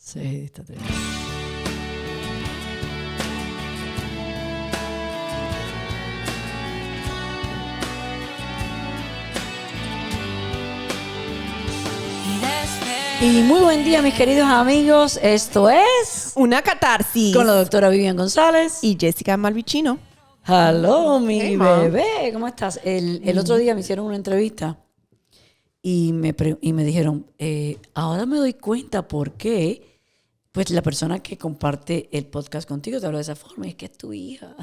Sí, estate bien. Y muy buen día, mis queridos amigos. Esto es Una catarsis con la doctora Vivian González y Jessica Malvicino. Hello, mi Hey, mom. bebé. ¿Cómo estás? El otro día me hicieron una entrevista y me dijeron, ahora me doy cuenta por qué pues la persona que comparte el podcast contigo te habla de esa forma. Y es que es tu hija.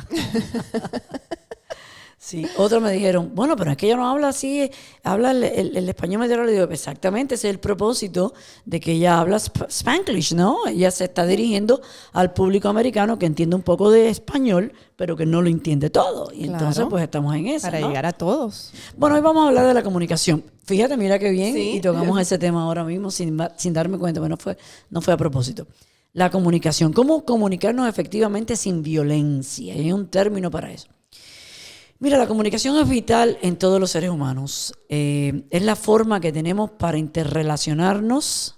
Sí, otros me dijeron, bueno, pero es que ella no habla así, habla el español medio. Le digo, exactamente, ese es el propósito de que ella habla Spanglish, ¿no? Ella se está dirigiendo al público americano que entiende un poco de español, pero que no lo entiende todo. Y entonces, Claro. pues estamos en eso, Para ¿no? llegar a todos. Bueno, hoy vamos a hablar de la comunicación. Fíjate, mira qué bien, Sí. y tocamos ese tema ahora mismo sin darme cuenta, pero no fue a propósito. La comunicación, ¿cómo comunicarnos efectivamente sin violencia? Hay un término para eso. Mira, la comunicación es vital en todos los seres humanos. Es la forma que tenemos para interrelacionarnos,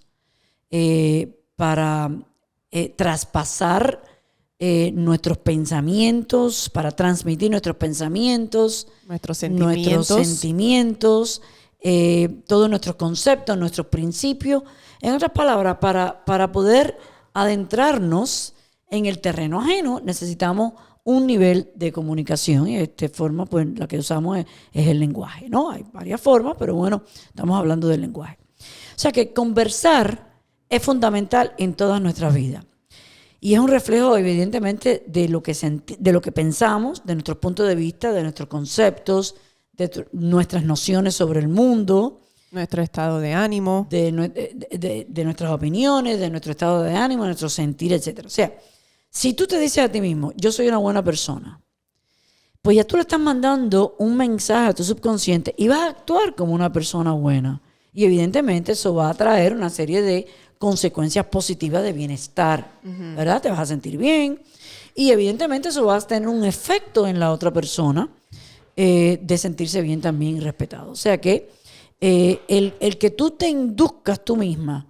para traspasar nuestros pensamientos, para transmitir nuestros pensamientos, Nuestros sentimientos. todos nuestros conceptos, nuestros principios. En otras palabras, para poder adentrarnos en el terreno ajeno, necesitamos un nivel de comunicación, y de esta forma, pues la que usamos es el lenguaje, ¿no? Hay varias formas, pero bueno, estamos hablando del lenguaje. O sea que conversar es fundamental en todas nuestras vidas. Y es un reflejo, evidentemente, de lo que pensamos, de nuestros puntos de vista, de nuestros conceptos, de nuestras nociones sobre el mundo, Nuestro estado de ánimo. de nuestras opiniones, de nuestro estado de ánimo, de nuestro sentir, etc. O sea, si tú te dices a ti mismo, yo soy una buena persona, pues ya tú le estás mandando un mensaje a tu subconsciente y vas a actuar como una persona buena. Y evidentemente eso va a traer una serie de consecuencias positivas de bienestar, ¿verdad? Te vas a sentir bien y evidentemente eso va a tener un efecto en la otra persona de sentirse bien también y respetado. O sea que el que tú te induzcas tú misma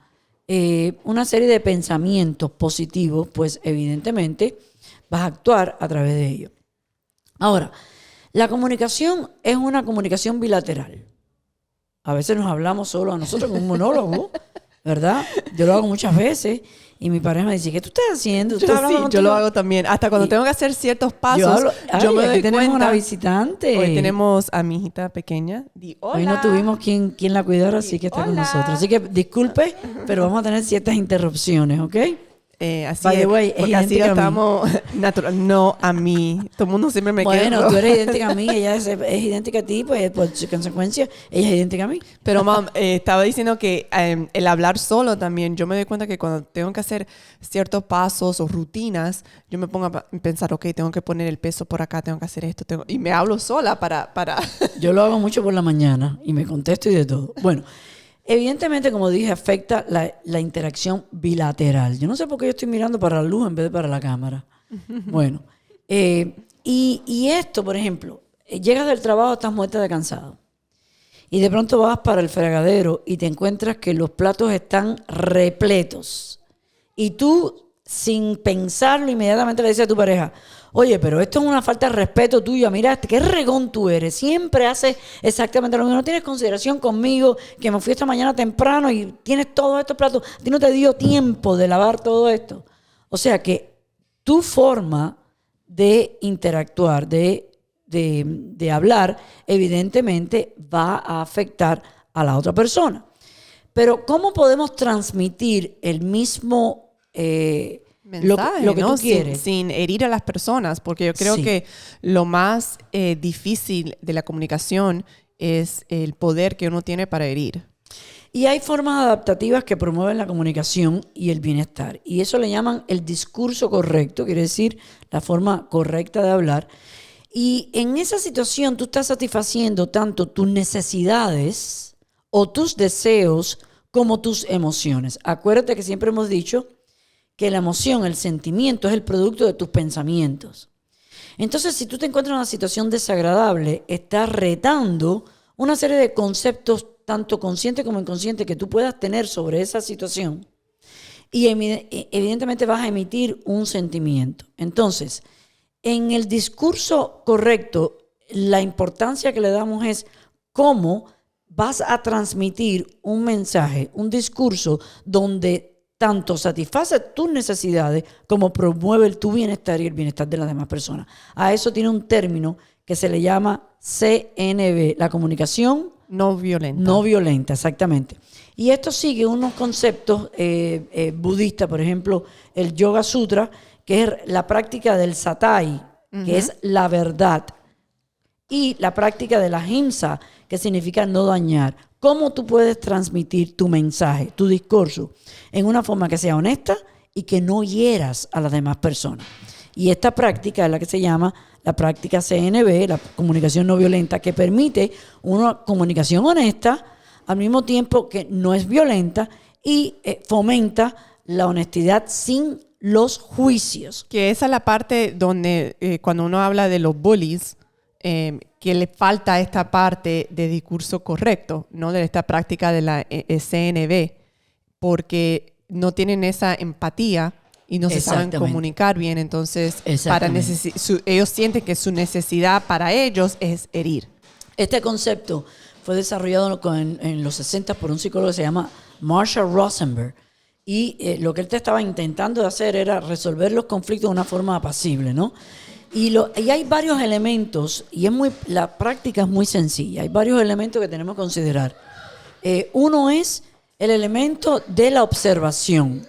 una serie de pensamientos positivos, pues evidentemente vas a actuar a través de ellos. Ahora, la comunicación es una comunicación bilateral. A veces nos hablamos solo a nosotros como un monólogo, ¿verdad? Yo lo hago muchas veces y mi pareja me dice, ¿qué tú estás haciendo? ¿Tú estás hablando Yo contigo? lo hago también. Hasta cuando tengo que hacer ciertos pasos, yo me doy aquí tenemos cuenta. una visitante. Hoy tenemos a mi hijita pequeña. Hola. Hoy no tuvimos quien la cuidara, así que está con Hola. nosotros. Así que disculpe, pero vamos a tener ciertas interrupciones, ¿ok? Así By the es, way, es porque así idéntica a mí. estamos natural. No a mí. Todo el mundo siempre me queda. Bueno, tú eres idéntica a mí, ella es idéntica a ti, pues por su consecuencia, ella es idéntica a mí. Pero, mam, estaba diciendo que el hablar solo también, yo me doy cuenta que cuando tengo que hacer ciertos pasos o rutinas, yo me pongo a pensar, ok, tengo que poner el peso por acá, tengo que hacer esto, y me hablo sola para... Yo lo hago mucho por la mañana y me contesto y de todo. Bueno, evidentemente, como dije, afecta la interacción bilateral. Yo no sé por qué yo estoy mirando para la luz en vez de para la cámara. Bueno, y esto, por ejemplo, llegas del trabajo, estás muerta de cansado. Y de pronto vas para el fregadero y te encuentras que los platos están repletos. Y tú, sin pensarlo, inmediatamente le dices a tu pareja, oye, pero esto es una falta de respeto tuyo. Mira, qué regón tú eres. Siempre haces exactamente lo mismo. No tienes consideración conmigo, que me fui esta mañana temprano y tienes todos estos platos. A ti no te dio tiempo de lavar todo esto. O sea que tu forma de interactuar, de hablar, evidentemente va a afectar a la otra persona. Pero ¿cómo podemos transmitir el mismo mensaje, lo que ¿no? tú quieres? Sin herir a las personas, porque yo creo Sí. que lo más difícil de la comunicación es el poder que uno tiene para herir. Y hay formas adaptativas que promueven la comunicación y el bienestar. Y eso le llaman el discurso correcto, quiere decir la forma correcta de hablar. Y en esa situación tú estás satisfaciendo tanto tus necesidades o tus deseos como tus emociones. Acuérdate que siempre hemos dicho que la emoción, el sentimiento, es el producto de tus pensamientos. Entonces, si tú te encuentras en una situación desagradable, estás retando una serie de conceptos, tanto conscientes como inconscientes, que tú puedas tener sobre esa situación. y evidentemente vas a emitir un sentimiento. Entonces, en el discurso correcto, la importancia que le damos es cómo vas a transmitir un mensaje, un discurso donde tanto satisface tus necesidades como promueve tu bienestar y el bienestar de las demás personas. A eso tiene un término que se le llama CNV, la comunicación No violenta. no violenta, exactamente. Y esto sigue unos conceptos budistas, por ejemplo, el Yoga Sutra, que es la práctica del Satai, que es la verdad, y la práctica de la Ahimsa, que significa no dañar. ¿Cómo tú puedes transmitir tu mensaje, tu discurso, en una forma que sea honesta y que no hieras a las demás personas? Y esta práctica es la que se llama la práctica CNV, la comunicación no violenta, que permite una comunicación honesta, al mismo tiempo que no es violenta y fomenta la honestidad sin los juicios. Que esa es la parte donde cuando uno habla de los bullies, que le falta esta parte de discurso correcto, ¿no? De esta práctica de la CNV, porque no tienen esa empatía y no se saben comunicar bien. Entonces, ellos sienten que su necesidad para ellos es herir. Este concepto fue desarrollado en los 60 por un psicólogo que se llama Marshall Rosenberg. Y lo que él te estaba intentando hacer era resolver los conflictos de una forma apacible, ¿no? Y hay varios elementos, y la práctica es muy sencilla. Hay varios elementos que tenemos que considerar. Uno es el elemento de la observación.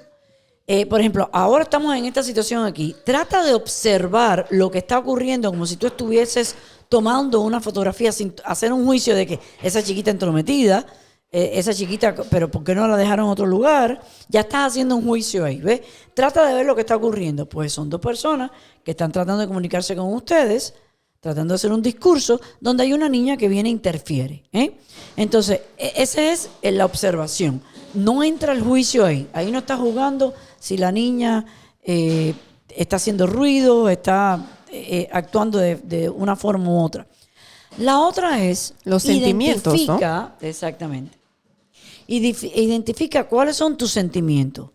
Por ejemplo, ahora estamos en esta situación aquí. Trata de observar lo que está ocurriendo como si tú estuvieses tomando una fotografía sin hacer un juicio de que esa chiquita entrometida, esa chiquita, pero ¿por qué no la dejaron en otro lugar? Ya estás haciendo un juicio ahí, ¿ves? Trata de ver lo que está ocurriendo. Pues son dos personas que están tratando de comunicarse con ustedes, tratando de hacer un discurso donde hay una niña que viene e interfiere. Entonces, esa es la observación. No entra el juicio ahí. Ahí no está jugando si la niña está haciendo ruido, está actuando de una forma u otra. La otra es los sentimientos, ¿no? Exactamente. Identifica cuáles son tus sentimientos.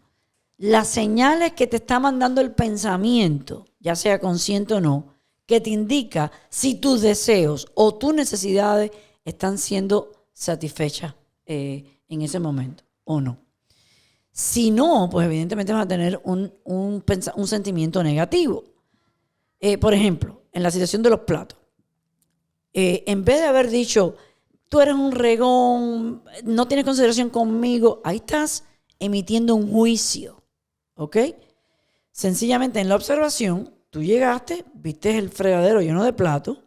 Las señales que te está mandando el pensamiento, ya sea consciente o no, que te indica si tus deseos o tus necesidades están siendo satisfechas en ese momento o no. Si no, pues evidentemente vas a tener un sentimiento negativo. Por ejemplo, en la situación de los platos. En vez de haber dicho, tú eres un regón, no tienes consideración conmigo, ahí estás emitiendo un juicio, ¿ok? Sencillamente en la observación, tú llegaste, viste el fregadero lleno de platos,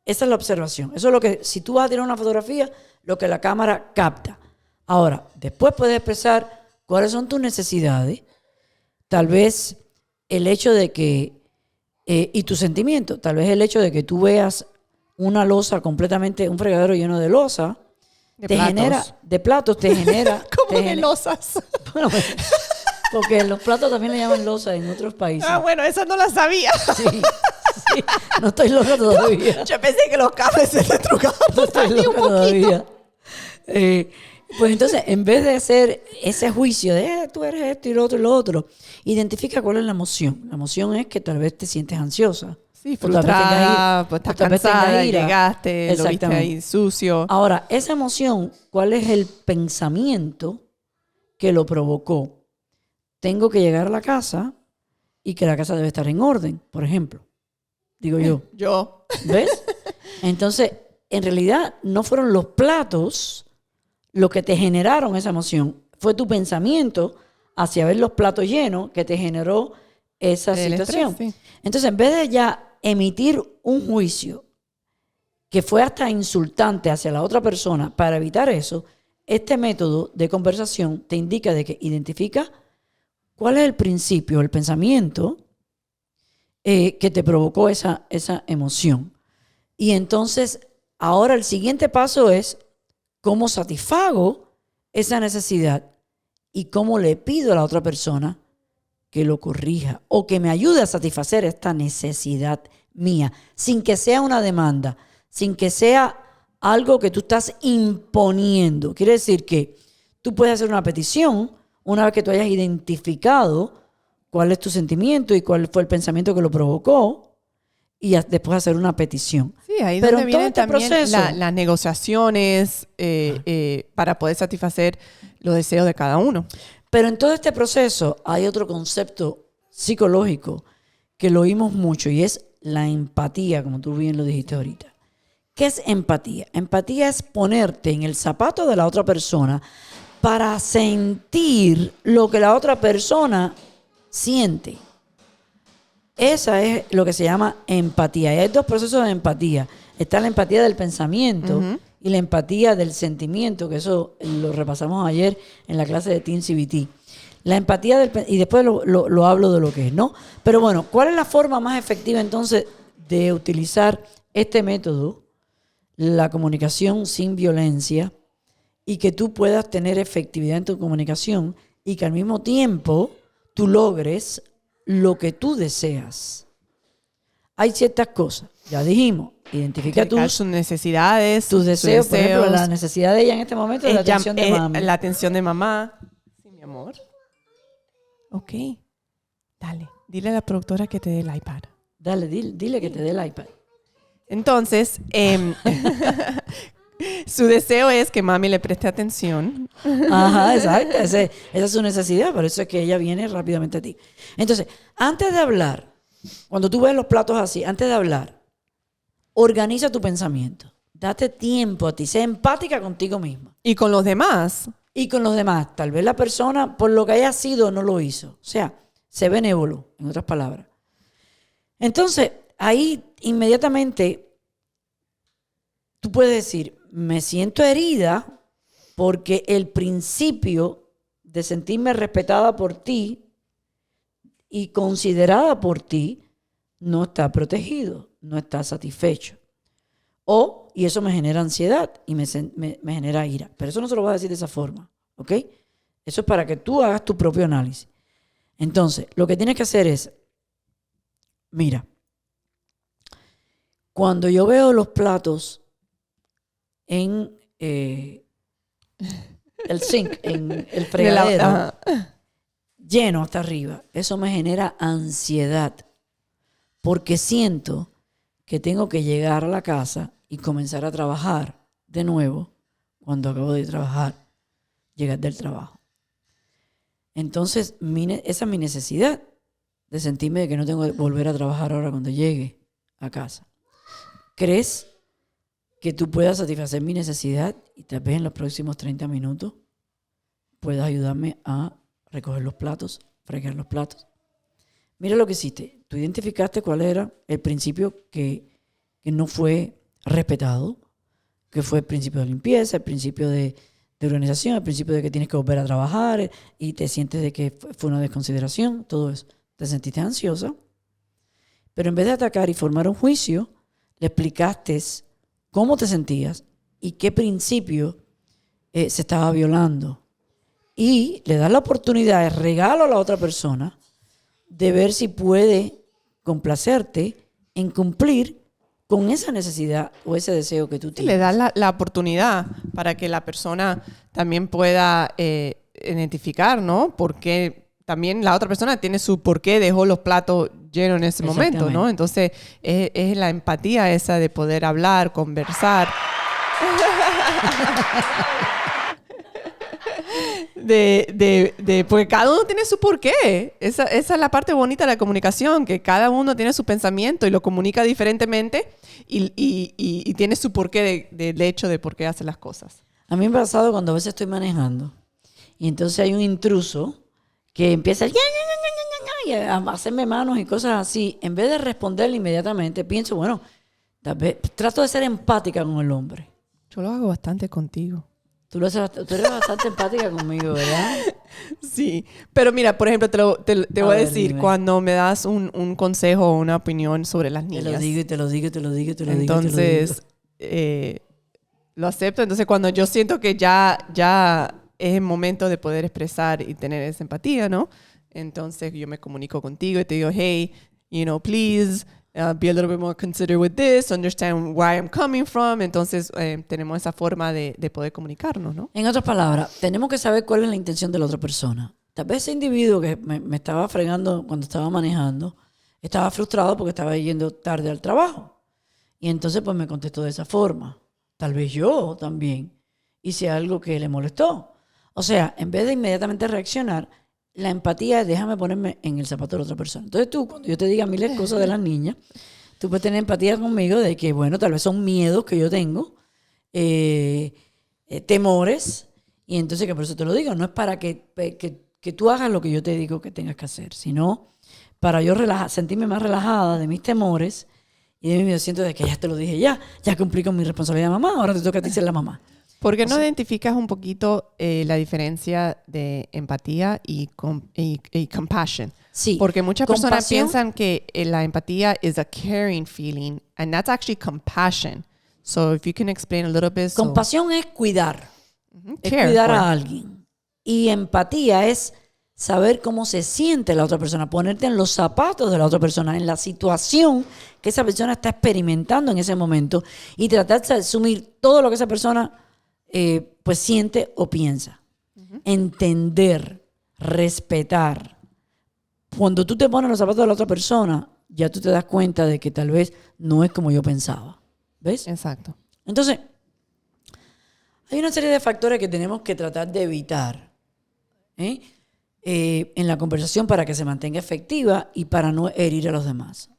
esa es la observación. Eso es lo que, si tú vas a tirar una fotografía, lo que la cámara capta. Ahora, después puedes expresar cuáles son tus necesidades, tal vez el hecho de que, y tu sentimiento, tal vez el hecho de que tú veas una losa completamente, un fregadero lleno de losa, de platos, te genera... ¿Cómo de losas? Bueno, porque los platos también le llaman losa en otros países. Ah, bueno, esa no la sabía. Sí, no estoy loca todavía. Yo pensé que los cables se retrucaban. No estoy loca todavía. Pues entonces, en vez de hacer ese juicio de tú eres esto y lo otro, identifica cuál es la emoción. La emoción es que tal vez te sientes ansiosa. Sí, frustrada, pues estás cansada, llegaste, lo viste ahí sucio. Ahora, esa emoción, ¿cuál es el pensamiento que lo provocó? Tengo que llegar a la casa y que la casa debe estar en orden, por ejemplo. Digo yo. ¿Ves? Entonces, en realidad, no fueron los platos lo que te generaron esa emoción. Fue tu pensamiento hacia ver los platos llenos que te generó esa situación. Estrés, sí. Entonces, en vez de ya emitir un juicio que fue hasta insultante hacia la otra persona, para evitar eso, este método de conversación te indica de que identifica cuál es el principio, el pensamiento que te provocó esa emoción. Y entonces, ahora el siguiente paso es cómo satisfago esa necesidad y cómo le pido a la otra persona que lo corrija o que me ayude a satisfacer esta necesidad mía, sin que sea una demanda, sin que sea algo que tú estás imponiendo. Quiere decir que tú puedes hacer una petición una vez que tú hayas identificado cuál es tu sentimiento y cuál fue el pensamiento que lo provocó, y después hacer una petición. Sí, ahí es Pero donde en todo vienen este también proceso, las negociaciones para poder satisfacer los deseos de cada uno. pero en todo este proceso hay otro concepto psicológico que lo oímos mucho y es la empatía, como tú bien lo dijiste ahorita. ¿Qué es empatía? Empatía es ponerte en el zapato de la otra persona para sentir lo que la otra persona siente. Esa es lo que se llama empatía. Y hay dos procesos de empatía. Está la empatía del pensamiento y la empatía del sentimiento, que eso lo repasamos ayer en la clase de Teen CBT. La empatía y después lo hablo de lo que es, ¿no? Pero bueno, ¿cuál es la forma más efectiva entonces de utilizar este método, la comunicación sin violencia, y que tú puedas tener efectividad en tu comunicación y que al mismo tiempo tú logres lo que tú deseas? Hay ciertas cosas, ya dijimos, identifica Sus necesidades, tus deseos, por ejemplo, la necesidad de ella en este momento es la atención de mami. La atención de mamá. Sí, mi amor. Ok. Dale, dile a la productora que te dé el iPad. Dale, dile que te dé el iPad. Entonces, su deseo es que mami le preste atención. Ajá, exacto. Esa es su necesidad, por eso es que ella viene rápidamente a ti. Entonces, antes de hablar, cuando tú ves los platos así, antes de hablar, organiza tu pensamiento. Date tiempo a ti, sé empática contigo misma. Y con los demás. Y con los demás. Tal vez la persona, por lo que haya sido, no lo hizo. O sea, sé benévolo, en otras palabras. Entonces, ahí inmediatamente tú puedes decir, me siento herida porque el principio de sentirme respetada por ti y considerada por ti no está protegido, no está satisfecho. Y eso me genera ansiedad y me genera ira. Pero eso no se lo voy a decir de esa forma, ¿ok? Eso es para que tú hagas tu propio análisis. Entonces, lo que tienes que hacer es, mira, cuando yo veo los platos en el sink, en el fregadero, lleno hasta arriba, eso me genera ansiedad porque siento que tengo que llegar a la casa y comenzar a trabajar de nuevo cuando acabo de trabajar, llegar del trabajo. Entonces, esa es mi necesidad de sentirme de que no tengo que volver a trabajar ahora cuando llegue a casa. ¿Crees que tú puedas satisfacer mi necesidad y tal vez en los próximos 30 minutos puedas ayudarme a recoger los platos, fregar los platos? Mira lo que hiciste. Tú identificaste cuál era el principio que no fue respetado, que fue el principio de limpieza, el principio de organización, el principio de que tienes que volver a trabajar y te sientes de que fue una desconsideración, todo eso. Te sentiste ansiosa, pero en vez de atacar y formar un juicio, le explicaste cómo te sentías y qué principio se estaba violando. Y le das la oportunidad de regalo a la otra persona de ver si puede complacerte en cumplir con esa necesidad o ese deseo que tú tienes. Le das la oportunidad para que la persona también pueda identificar, ¿no? Porque también la otra persona tiene su por qué dejó los platos llenos en ese momento, ¿no? Entonces, es la empatía esa de poder hablar, conversar. Porque cada uno tiene su porqué. Esa es la parte bonita de la comunicación, que cada uno tiene su pensamiento y lo comunica diferentemente y tiene su porqué del hecho de por qué hace las cosas. A mí me ha pasado cuando a veces estoy manejando y entonces hay un intruso que empieza a hacerme manos y cosas así. En vez de responderle inmediatamente, pienso, bueno, tal vez trato de ser empática con el hombre. Yo lo hago bastante contigo. Tú eres bastante empática conmigo, ¿verdad? Sí, pero mira, por ejemplo, te voy a decir, dime. Cuando me das un consejo o una opinión sobre las niñas. Te lo digo y te lo digo y te lo digo y te lo digo. Entonces, lo acepto. Entonces, cuando yo siento que ya es el momento de poder expresar y tener esa empatía, ¿no? Entonces, yo me comunico contigo y te digo, hey, please, be a little bit more considerate with this, understand where I'm coming from. Entonces, tenemos esa forma de poder comunicarnos, ¿no? En otras palabras, tenemos que saber cuál es la intención de la otra persona. Tal vez ese individuo que me estaba fregando cuando estaba manejando, estaba frustrado porque estaba yendo tarde al trabajo. Y entonces pues me contestó de esa forma. Tal vez yo también hice algo que le molestó. O sea, en vez de inmediatamente reaccionar, la empatía es déjame ponerme en el zapato de la otra persona. Entonces tú, cuando yo te diga miles de cosas de las niñas, tú puedes tener empatía conmigo de que, bueno, tal vez son miedos que yo tengo, temores, y entonces que por eso te lo digo. No es para que tú hagas lo que yo te digo que tengas que hacer, sino para yo sentirme más relajada de mis temores y de mi miedo. Siento de que ya te lo dije, ya cumplí con mi responsabilidad de mamá, ahora te toca a ti ser la mamá. ¿Por qué no identificas un poquito la diferencia de empatía y compassion? Sí. Porque muchas personas piensan que la empatía is a caring feeling, and that's actually compassion. So if you can explain a little bit. Compasión es cuidar. Es cuidar a alguien. Y empatía es saber cómo se siente la otra persona, ponerte en los zapatos de la otra persona, en la situación que esa persona está experimentando en ese momento y tratar de asumir todo lo que esa persona pues siente o piensa. Entender, respetar. Cuando tú te pones en los zapatos de la otra persona, ya tú te das cuenta de que tal vez no es como yo pensaba. ¿Ves? Exacto. Entonces, hay una serie de factores que tenemos que tratar de evitar en la conversación para que se mantenga efectiva y para no herir a los demás.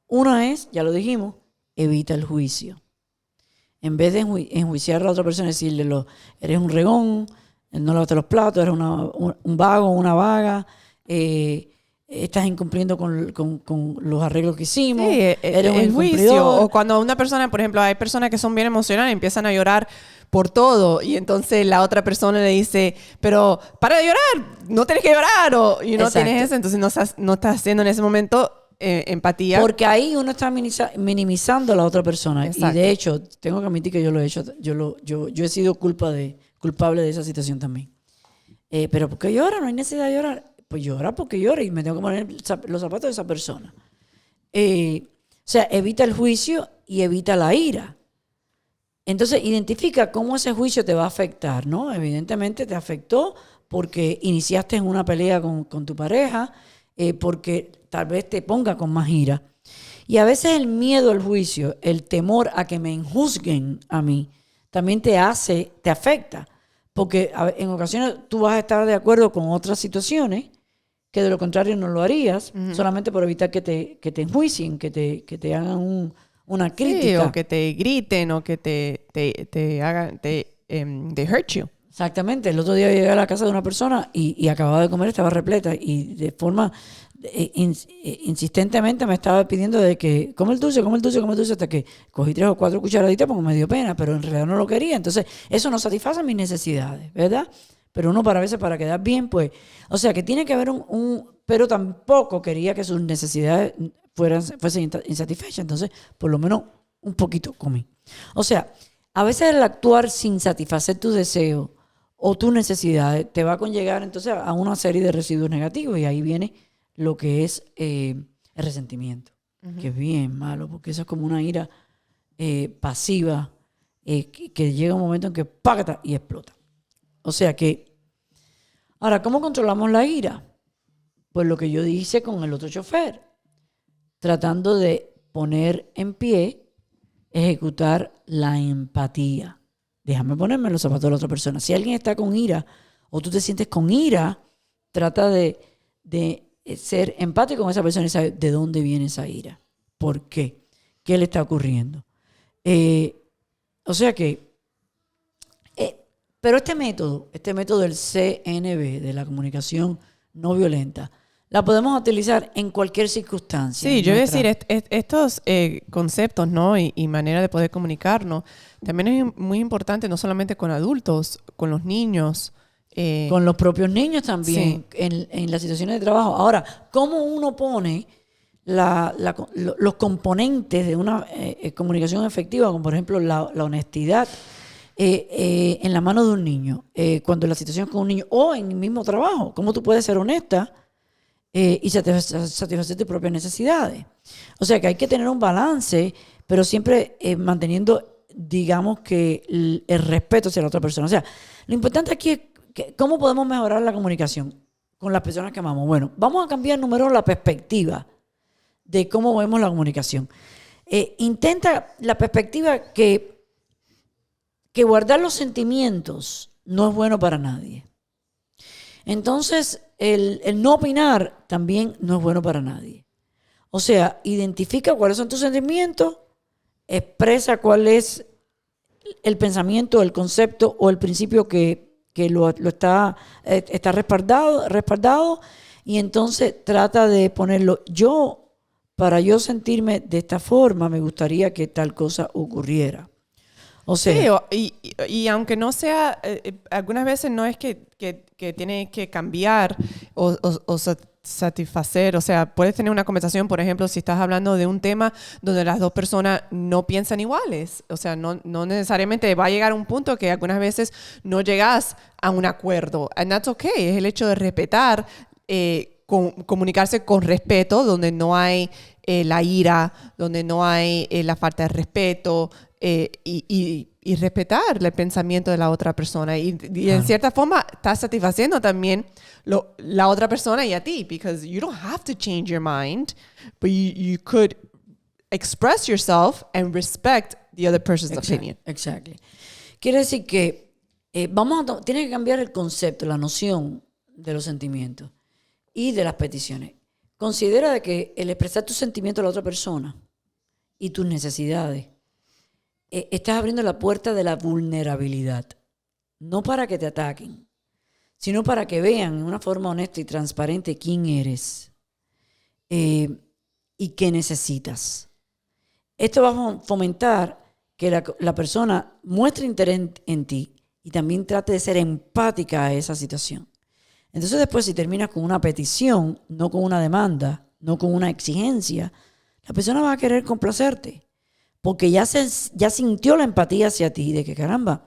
Una es, ya lo dijimos, evita el juicio. En vez de enjuiciar a la otra persona, decirle, eres un regón, no lavaste los platos, eres un vago, una vaga, estás incumpliendo con los arreglos que hicimos, sí, eres un el incumplidor. juicio. O cuando una persona, por ejemplo, hay personas que son bien emocionales y empiezan a llorar por todo, y entonces la otra persona le dice, pero para de llorar, no tienes que llorar, o no tienes eso, entonces no estás haciendo en ese momento empatía. Porque ahí uno está minimizando a la otra persona. Exacto. Y de hecho, tengo que admitir que yo lo he hecho, yo he sido culpable de esa situación también. Pero ¿por qué llora? No hay necesidad de llorar. Pues llora porque llora y me tengo que poner los zapatos de esa persona. O sea, evita el juicio y evita la ira. Entonces, identifica cómo ese juicio te va a afectar, ¿no? Evidentemente te afectó porque iniciaste en una pelea con tu pareja, porque tal vez te ponga con más ira. Y a veces el miedo al juicio, el temor a que me enjuzguen a mí, también te afecta. Porque en ocasiones tú vas a estar de acuerdo con otras situaciones que de lo contrario no lo harías, solamente por evitar que te enjuicien, que te hagan una crítica. Sí, o que te griten, o que te hagan, they hurt you. Exactamente. El otro día llegué a la casa de una persona y acababa de comer, estaba repleta y de forma insistentemente me estaba pidiendo de que come el dulce, hasta que cogí 3 o 4 cucharaditas porque me dio pena, pero en realidad no lo quería. Entonces, eso no satisface mis necesidades, ¿verdad? Pero uno a veces para quedar bien, pues, o sea, que tiene que haber pero tampoco quería que sus necesidades fuesen insatisfechas. Entonces, por lo menos un poquito comí. O sea, a veces el actuar sin satisfacer tus deseos o tus necesidades te va a conllevar entonces a una serie de residuos negativos y ahí viene lo que es el resentimiento, que es bien malo, porque eso es como una ira pasiva que llega un momento en que ¡págata! Y explota. O sea que, ahora, ¿cómo controlamos la ira? Pues lo que yo hice con el otro chofer, tratando de poner en pie, ejecutar la empatía. Déjame ponerme en los zapatos de la otra persona. Si alguien está con ira o tú te sientes con ira, trata de ser empático con esa persona y saber de dónde viene esa ira. ¿Por qué? ¿Qué le está ocurriendo? O sea que, pero este método del CNB, de la comunicación no violenta, la podemos utilizar en cualquier circunstancia. Sí, yo voy a decir, estos conceptos, ¿no? Y manera de poder comunicarnos, también es muy importante, no solamente con adultos, con los niños. Con los propios niños también, sí. en las situaciones de trabajo. Ahora, ¿cómo uno pone los componentes de una comunicación efectiva, como por ejemplo la honestidad, en la mano de un niño? Cuando la situación es con un niño o en el mismo trabajo, ¿cómo tú puedes ser honesta y satisfacer tus propias necesidades. O sea que hay que tener un balance, pero siempre manteniendo, digamos, que el respeto hacia la otra persona. O sea, lo importante aquí es cómo podemos mejorar la comunicación con las personas que amamos. Bueno, vamos a cambiar, número uno, la perspectiva de cómo vemos la comunicación. Intenta la perspectiva que guardar los sentimientos no es bueno para nadie. Entonces, el no opinar también no es bueno para nadie. O sea, identifica cuáles son tus sentimientos, expresa cuál es el pensamiento, el concepto o el principio que lo está respaldado, y entonces trata de ponerlo. Para yo sentirme de esta forma, me gustaría que tal cosa ocurriera. O sea, sí, y aunque no sea, algunas veces no es que tiene que cambiar o satisfacer. O sea, puedes tener una conversación, por ejemplo, si estás hablando de un tema donde las dos personas no piensan iguales. O sea, no necesariamente va a llegar a un punto que algunas veces no llegas a un acuerdo. And that's okay. Es el hecho de respetar, comunicarse con respeto, donde no hay la ira, donde no hay la falta de respeto, y respetar el pensamiento de la otra persona. Y en cierta forma estás satisfaciendo también la otra persona y a ti, because you don't have to change your mind, but you could express yourself and respect the other person's opinion. Exactly. Quiere decir que tiene que cambiar el concepto, la noción de los sentimientos y de las peticiones. Considera de que el expresar tus sentimientos a la otra persona y tus necesidades, estás abriendo la puerta de la vulnerabilidad. No para que te ataquen, sino para que vean de una forma honesta y transparente quién eres y qué necesitas. Esto va a fomentar que la persona muestre interés en ti y también trate de ser empática a esa situación. Entonces después, si terminas con una petición, no con una demanda, no con una exigencia, la persona va a querer complacerte, porque ya sintió la empatía hacia ti, de que caramba,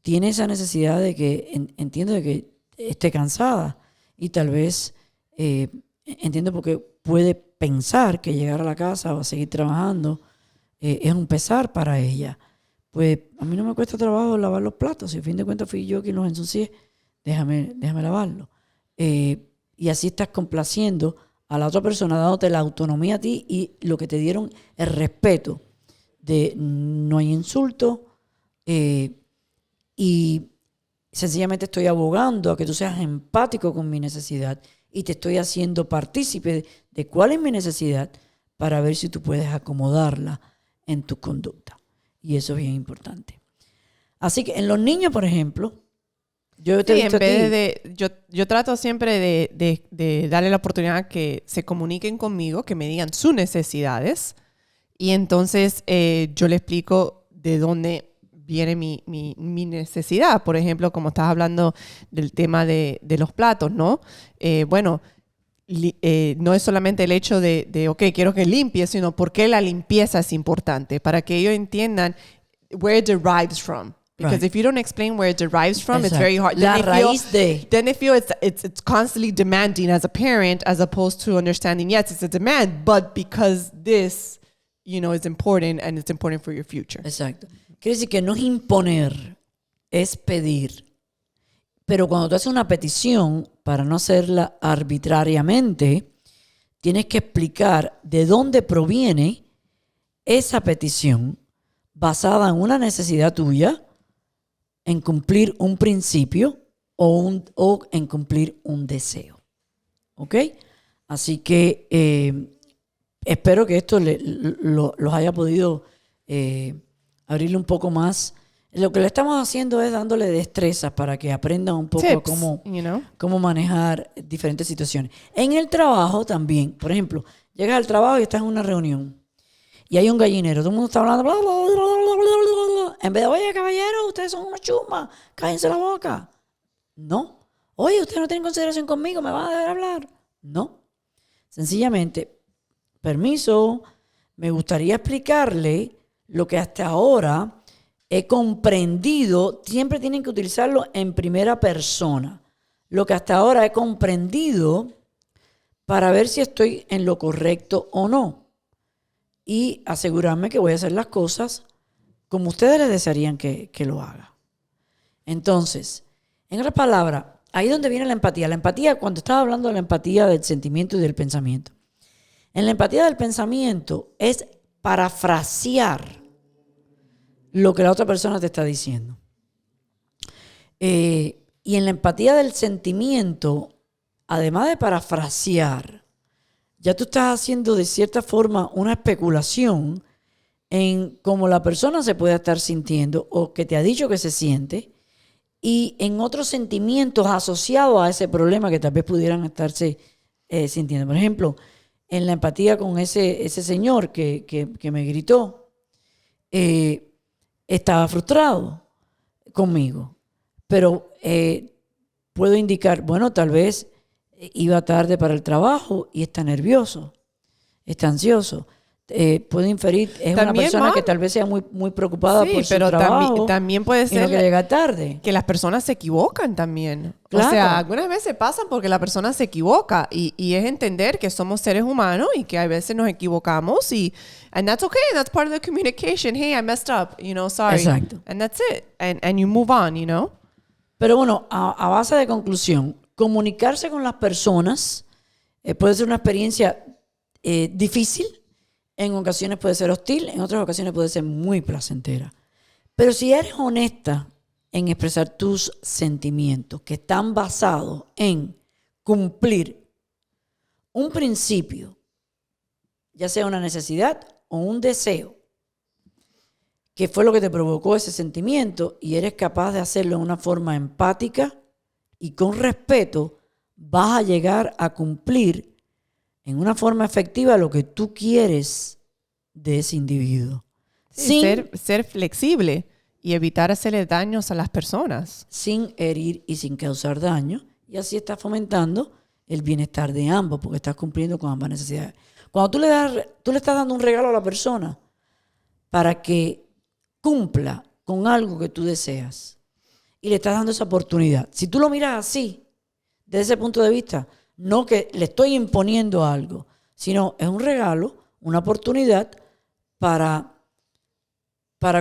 tiene esa necesidad de que, entiendo de que esté cansada, y tal vez entiendo porque puede pensar que llegar a la casa o a seguir trabajando es un pesar para ella. Pues a mí no me cuesta trabajo lavar los platos, si a fin de cuentas fui yo quien los ensucié, déjame lavarlo. Y así estás complaciendo a la otra persona, dándote la autonomía a ti y lo que te dieron, el respeto de no hay insulto, y sencillamente estoy abogando a que tú seas empático con mi necesidad y te estoy haciendo partícipe de cuál es mi necesidad para ver si tú puedes acomodarla en tu conducta. Y eso es bien importante. Así que en los niños, por ejemplo, yo trato siempre de darle la oportunidad que se comuniquen conmigo, que me digan sus necesidades, y entonces yo le explico de dónde viene mi necesidad. Por ejemplo, como estás hablando del tema de los platos, ¿no? No es solamente el hecho de ok, quiero que limpies, sino por qué la limpieza es importante, para que ellos entiendan where it derives from. Because Right. if you don't explain where it derives from, it's Exacto. very hard. Then they feel it's constantly demanding as a parent, as opposed to understanding, yes, it's a demand, but because this, is important and it's important for your future. Exacto. Quiere decir que no es imponer, es pedir. Pero cuando tú haces una petición, para no hacerla arbitrariamente, tienes que explicar de dónde proviene esa petición basada en una necesidad tuya, en cumplir un principio o en cumplir un deseo. ¿Ok? Así que espero que esto los haya podido abrirle un poco más. Lo que le estamos haciendo es dándole destrezas para que aprendan un poco Tips, cómo manejar diferentes situaciones. En el trabajo también, por ejemplo, llegas al trabajo y estás en una reunión y hay un gallinero, todo el mundo está hablando, bla, bla, bla, bla, bla, bla, bla. En vez de, oye, caballero, ustedes son unos chumas, cállense la boca. No. Oye, ustedes no tienen consideración conmigo, ¿me van a dejar hablar? No. Sencillamente, permiso, me gustaría explicarle lo que hasta ahora he comprendido. Siempre tienen que utilizarlo en primera persona. Lo que hasta ahora he comprendido para ver si estoy en lo correcto o no. Y asegurarme que voy a hacer las cosas como ustedes les desearían que lo haga. Entonces, en otras palabras, ahí es donde viene la empatía. La empatía, cuando estaba hablando de la empatía del sentimiento y del pensamiento. En la empatía del pensamiento es parafrasear lo que la otra persona te está diciendo. Y en la empatía del sentimiento, además de parafrasear, ya tú estás haciendo de cierta forma una especulación en cómo la persona se puede estar sintiendo o que te ha dicho que se siente y en otros sentimientos asociados a ese problema que tal vez pudieran estarse sintiendo. Por ejemplo, en la empatía con ese señor que me gritó, estaba frustrado conmigo, pero puedo indicar, bueno, tal vez iba tarde para el trabajo y está nervioso, está ansioso. Puedo inferir, es también, una persona que tal vez sea muy preocupada por su trabajo. También puede ser que llega tarde. Que las personas se equivocan también. Claro. O sea, algunas veces pasan porque la persona se equivoca y es entender que somos seres humanos y que a veces nos equivocamos and that's okay, that's part of the communication. Hey, I messed up, sorry. Exacto. And that's it. And you move on, Pero bueno, a base de conclusión, comunicarse con las personas puede ser una experiencia difícil. En ocasiones puede ser hostil, en otras ocasiones puede ser muy placentera. Pero si eres honesta en expresar tus sentimientos que están basados en cumplir un principio, ya sea una necesidad o un deseo, que fue lo que te provocó ese sentimiento y eres capaz de hacerlo de una forma empática y con respeto, vas a llegar a cumplir en una forma efectiva lo que tú quieres de ese individuo. Sí, ser flexible y evitar hacerle daños a las personas. Sin herir y sin causar daño. Y así estás fomentando el bienestar de ambos porque estás cumpliendo con ambas necesidades. Cuando tú le estás dando un regalo a la persona para que cumpla con algo que tú deseas y le estás dando esa oportunidad. Si tú lo miras así, desde ese punto de vista, no que le estoy imponiendo algo, sino es un regalo, una oportunidad para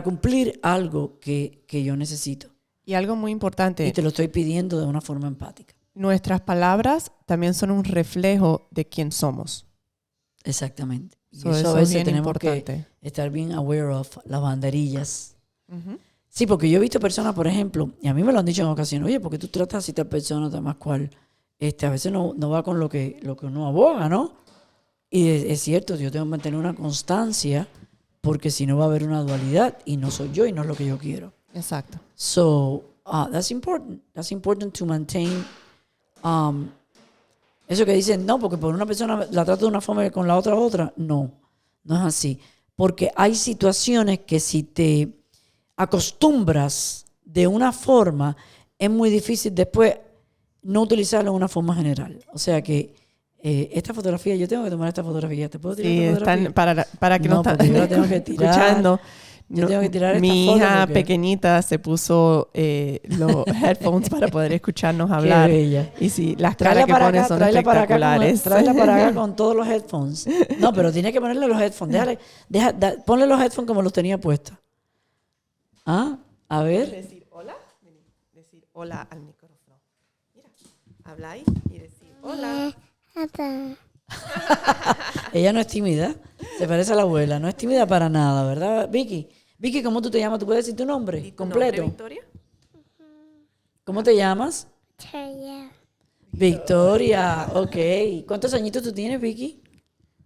cumplir algo que yo necesito. Y algo muy importante. Y te lo estoy pidiendo de una forma empática. Nuestras palabras también son un reflejo de quién somos. Exactamente. Y eso a veces tenemos importante. Que estar bien aware of las banderillas. Uh-huh. Sí, porque yo he visto personas, por ejemplo, y a mí me lo han dicho en ocasiones, oye, ¿por qué tú tratas así a tal persona, tal más cual? A veces no va con lo que uno aboga, ¿no? Y es cierto, yo tengo que mantener una constancia porque si no va a haber una dualidad y no soy yo y no es lo que yo quiero. Exacto. So, that's important. That's important to maintain eso que dicen, no, porque por una persona la trato de una forma y con la otra. No es así. Porque hay situaciones que si te acostumbras de una forma, es muy difícil después no utilizarlo de una forma general. O sea que esta fotografía, yo tengo que tomar esta fotografía. ¿Te puedo tirar esta fotografía? Para que no están escuchando. Yo tengo que tirar esta Mi foto hija porque... pequeñita se puso los headphones para poder escucharnos hablar. Qué bella. Y sí, las caras que pone son espectaculares. Tráela para acá con todos los headphones. No, pero tiene que ponerle los headphones. Ponle los headphones como los tenía puestos. A ver. Decir hola. Decir hola al micrófono. Mira, habla ahí y decir hola. Ella no es tímida. Se parece a la abuela. No es tímida para nada, ¿verdad, Vicky? Vicky, ¿cómo tú te llamas? ¿Tú puedes decir tu nombre ¿Y tu completo? nombre, Victoria? ¿Cómo te llamas? Victoria. Ok. ¿Cuántos añitos tú tienes, Vicky?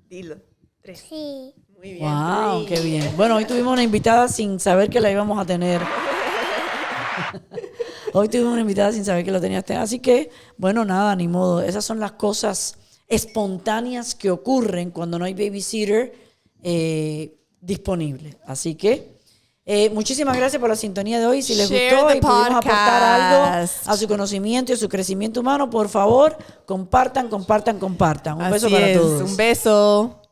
Dilo. 3. Sí. Muy bien. Wow, qué bien. Bueno, hoy tuvimos una invitada sin saber que la íbamos a tener. Hoy tuvimos una invitada sin saber que la tenías. Así que, bueno, nada, ni modo. Esas son las cosas espontáneas que ocurren cuando no hay babysitter disponible. Así que muchísimas gracias por la sintonía de hoy. Si les gustó y pudimos aportar algo a su conocimiento y a su crecimiento humano, por favor, compartan. Un beso para todos. Un beso.